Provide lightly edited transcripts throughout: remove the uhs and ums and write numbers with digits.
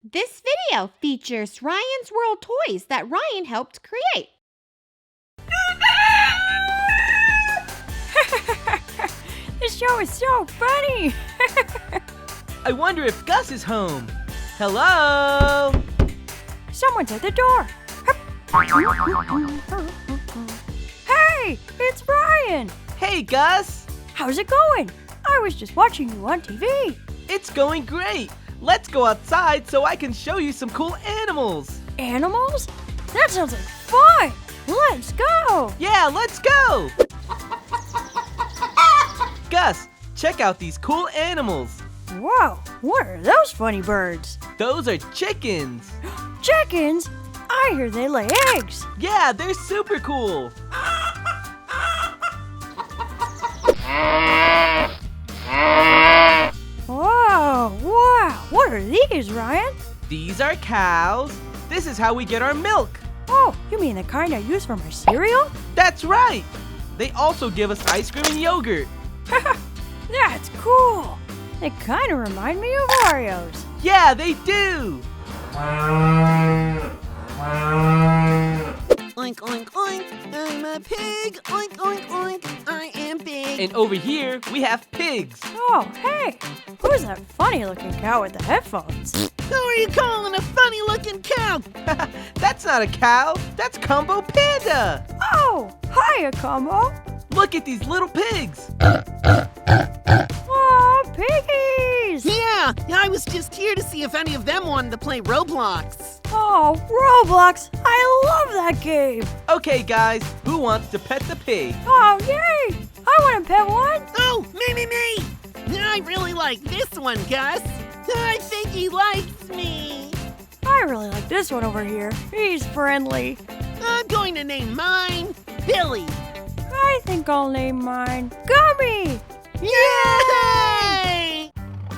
This video features Ryan's World toys that Ryan helped create. This show is so funny! I wonder if Gus is home. Hello? Someone's at the door. Hey, it's Ryan! Hey, Gus. How's it going? I was just watching you on TV. It's going great. Let's go outside so I can show you some cool animals. Animals? That sounds like fun! Let's go! Yeah, let's go! Gus, check out these cool animals. Whoa, what are those funny birds? Those are chickens. Chickens? I hear they lay eggs. Yeah, they're super cool. Whoa, wow, what are these, Ryan? These are cows. This is how we get our milk. Oh, you mean the kind I use for my cereal? That's right. They also give us ice cream and yogurt. That's cool. They kind of remind me of Oreos. Yeah, they do. Oink, oink, oink, I'm a pig. Oink, oink, oink, I am big. And over here, we have pigs. Oh, hey, who's that funny-looking cow with the headphones? Who are you calling a funny-looking cow? That's not a cow. That's Combo Panda. Oh, hiya, Combo. Look at these little pigs. Oh, piggies. Yeah, I was just here to see if any of them wanted to play Roblox. Oh, Roblox. I love that game. Okay, guys, who wants to pet the pig? Oh, yay. I want to pet one. Oh, me! I really like this one, Gus. I think he likes me. I really like this one over here. He's friendly. I'm going to name mine Billy. I think I'll name mine Gummy. Yay!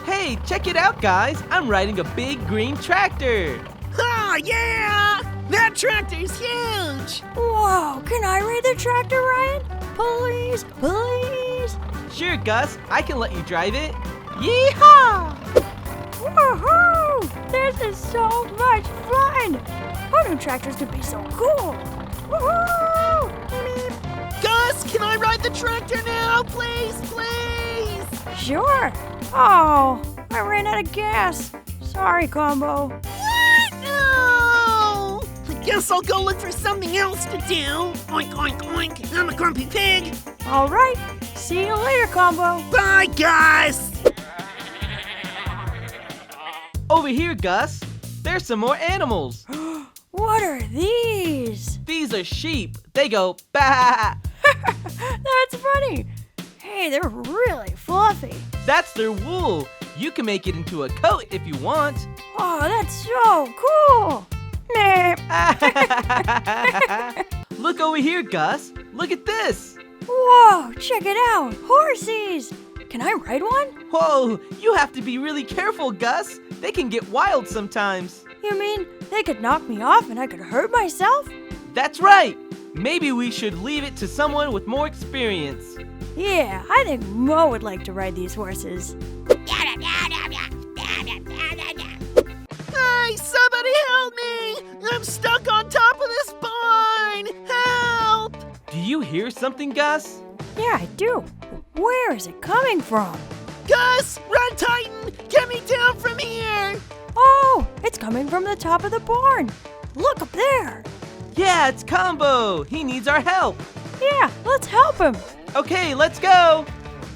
Hey, check it out, guys. I'm riding a big green tractor. Oh, yeah! That tractor's huge! Whoa, can I ride the tractor, Ryan? Please, please. Sure, Gus, I can let you drive it. Yeehaw! Woohoo! This is so much fun! Who knew tractors could be so cool? Woohoo! Gus, can I ride the tractor now? Please, please! Sure. Oh, I ran out of gas. Sorry, Combo. What? No! I guess I'll go look for something else to do. Oink, oink, oink. I'm a grumpy pig. All right. See you later, Combo. Bye, Gus! Over here, Gus. There's some more animals. What are these? These are sheep. They go bah. That's funny. Hey, they're really fluffy. That's their wool. You can make it into a coat if you want. Oh, that's so cool. Meh. Look over here, Gus. Look at this. Whoa, check it out. Horsies. Can I ride one? Whoa, you have to be really careful, Gus. They can get wild sometimes. You mean they could knock me off and I could hurt myself? That's right. Maybe we should leave it to someone with more experience. Yeah, I think Mo would like to ride these horses. Hey, somebody help me! I'm stuck on top of this barn! Help! Do you hear something, Gus? Yeah, I do. Where is it coming from? Gus, run, Titan! Get me down from here! Oh, it's coming from the top of the barn. Look up there. Yeah, it's Combo. He needs our help. Yeah, let's help him. Okay, let's go.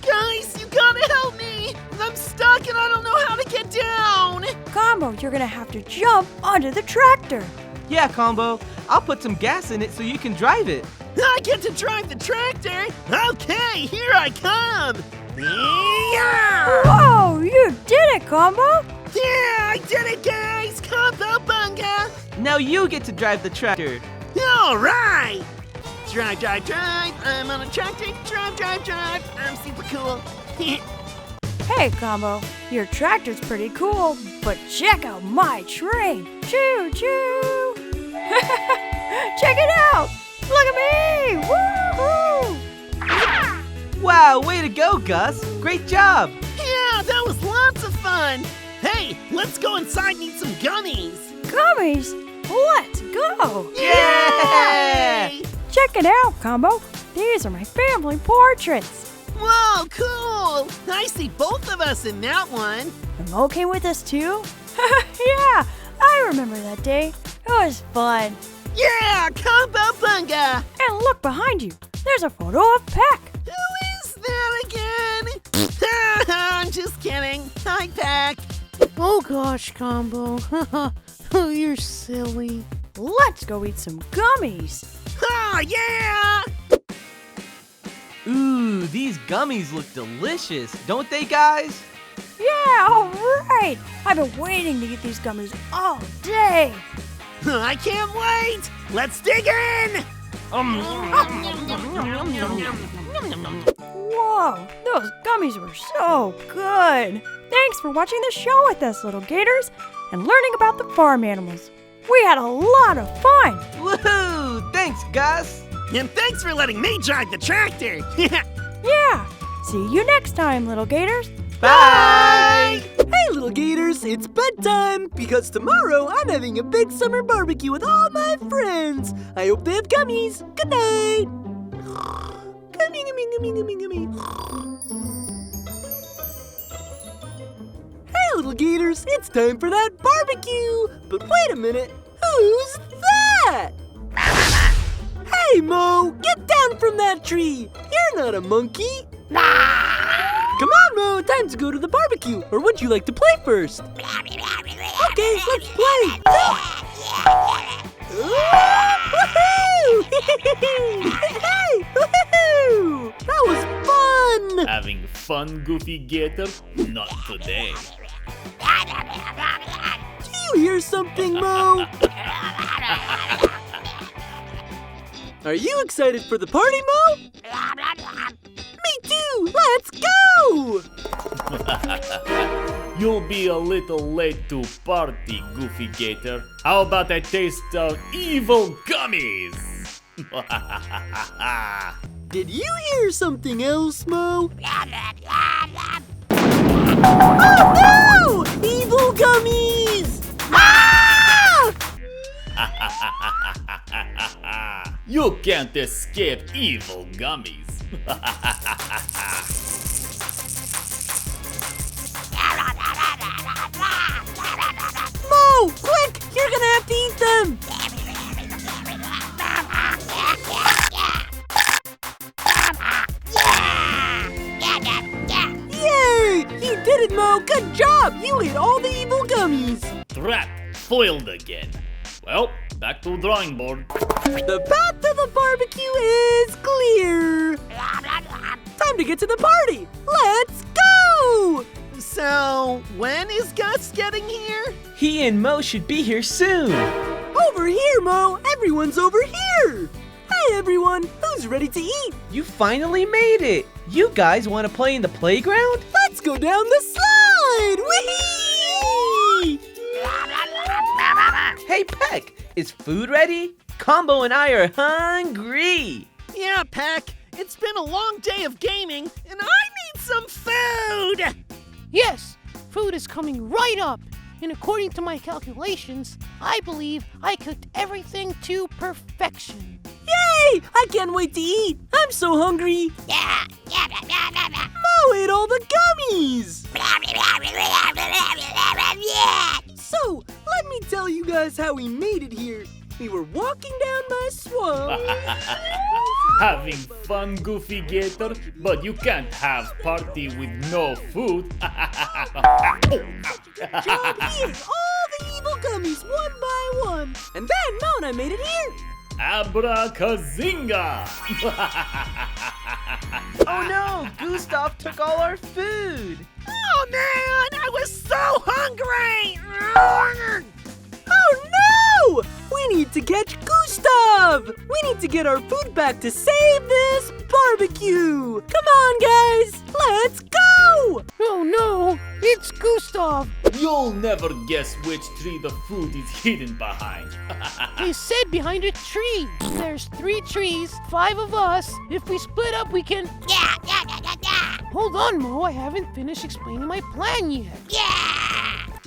Guys, you gotta help me! I'm stuck and I don't know how to get down! Combo, you're gonna have to jump onto the tractor. Yeah, Combo. I'll put some gas in it so you can drive it. I get to drive the tractor! Okay, here I come! Yeah! Whoa, you did it, Combo. Yeah, I did it, guys! Combo bunga! Now you get to drive the tractor. All right! Drive, drive, drive! I'm on a tractor! Drive, drive, drive! I'm super cool! Hey, Combo, your tractor's pretty cool, but check out my train. Choo choo! Check it out! Look at me! Woohoo! Wow, way to go, Gus. Great job. Yeah, that was lots of fun! Hey, let's go inside and eat some gummies. Gummies? Let's go! Yeah! Check it out, Combo. These are my family portraits. Whoa, cool! I see both of us in that one. And Mo came with us too? Yeah, I remember that day. It was fun. Yeah, Combo Bunga! And look behind you. There's a photo of Peck. Who is that again? I'm just kidding. Hi, Pack. Oh gosh, Combo. Oh, you're silly. Let's go eat some gummies. Oh, yeah! Ooh, these gummies look delicious, don't they, guys? Yeah, all right. I've been waiting to eat these gummies all day. I can't wait! Let's dig in! Whoa, those gummies were so good. Thanks for watching the show with us, little Gators, and learning about the farm animals. We had a lot of fun. Woohoo! Thanks, Gus! And thanks for letting me drive the tractor. Yeah, see you next time, little Gators. Bye! Hey, little Gators, it's bedtime because tomorrow I'm having a big summer barbecue with all my friends. I hope they have gummies. Good night. Gummy, gummy, gummy, gummy, gummy. Hey, little Gators, it's time for that barbecue. But wait a minute, who's that? Hey, Mo, get down from that tree. You're not a monkey. Come on, Mo, time to go to the barbecue. Or would you like to play first? Okay, let's play. Woohoo! Woohoo! That was fun! Having fun, Goofy Gator? Not today. Do you hear something, Mo? Are you excited for the party, Mo? Me too! Let's go! You'll be a little late to party, Goofy Gator. How about a taste of evil gummies? Did you hear something else, Mo? Oh no! Evil gummies! Ah! You can't escape evil gummies. Mo, quick! You're gonna have to eat them! Yay! You did it, Mo! Good job! You ate all the evil gummies! Trap foiled again. Well, back to drawing board. The path to the barbecue is clear! Time to get to the party! Let's go! So, when is Gus getting here? He and Mo should be here soon. Over here, Mo! Everyone's over here! Hey, everyone! Who's ready to eat? You finally made it. You guys want to play in the playground? Let's go down the slide! Whee! Hey, Peck, is food ready? Combo and I are hungry. Yeah, Peck. It's been a long day of gaming, and I need some food! Yes, food is coming right up. And according to my calculations, I believe I cooked everything to perfection. Yay! I can't wait to eat! I'm so hungry! Mo ate all the gummies! So, let me tell you guys how we made it here. We were walking down my swamp. Having fun, Goofy Gator, but you can't have party with no food. John ate all the evil gummies one by one. And then Mo and I made it here. Abracadzinga! Oh no, Gustav took all our food. Oh man, I was so hungry! Oh no! We need to catch Gustav! We need to get our food back to save this barbecue! Come on, guys! Let's go! Oh no, it's Gustav. You'll never guess which tree the food is hidden behind. He said behind a tree. There's 3 trees, 5 of us. If we split up, we can... Hold on, Mo. I haven't finished explaining my plan yet.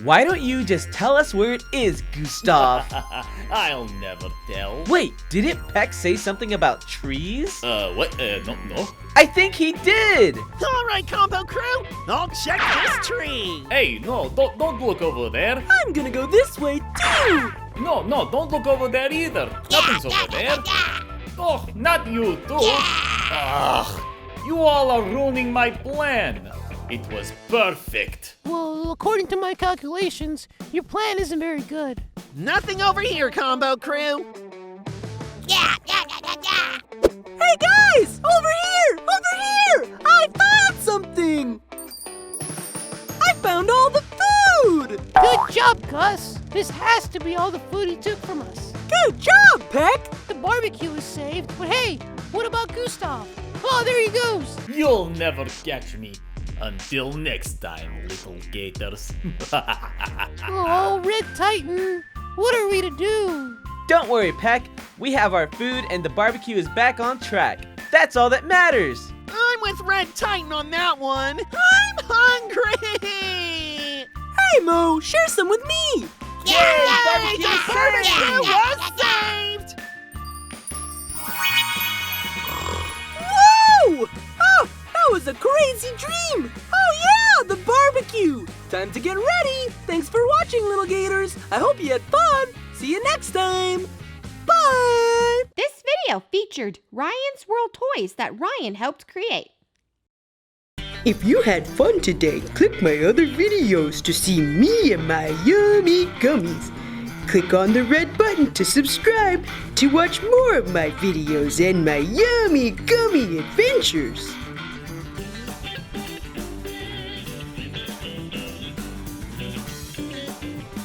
Why don't you just tell us where it is, Gustav? I'll never tell. Wait, didn't Peck say something about trees? What? No. I think he did! All right, combo crew, I'll check this tree. Hey, no, don't look over there. I'm gonna go this way too. No, don't look over there either. Nothing's over there. Oh, not you too. Ugh, you all are ruining my plan. It was perfect. Well, according to my calculations, your plan isn't very good. Nothing over here, combo crew. Hey guys, over here! I found something! I found all the food! Good job, Gus. This has to be all the food he took from us. Good job, Peck! The barbecue is saved, but hey, what about Gustav? Oh, there he goes. You'll never catch me. Until next time, little gators. Oh, Red Titan, what are we to do? Don't worry, Peck. We have our food and the barbecue is back on track. That's all that matters. I'm with Red Titan on that one. I'm hungry. Hey Mo, share some with me! Yay! Barbecue was saved. Whoa! Oh, that was a crazy dream! Oh yeah, the barbecue! Time to get ready! Thanks for watching, little gators! I hope you had fun! See you next time! Bye! This video featured Ryan's World Toys that Ryan helped create. If you had fun today, click my other videos to see me and my yummy gummies. Click on the red button to subscribe to watch more of my videos and my yummy gummy adventures.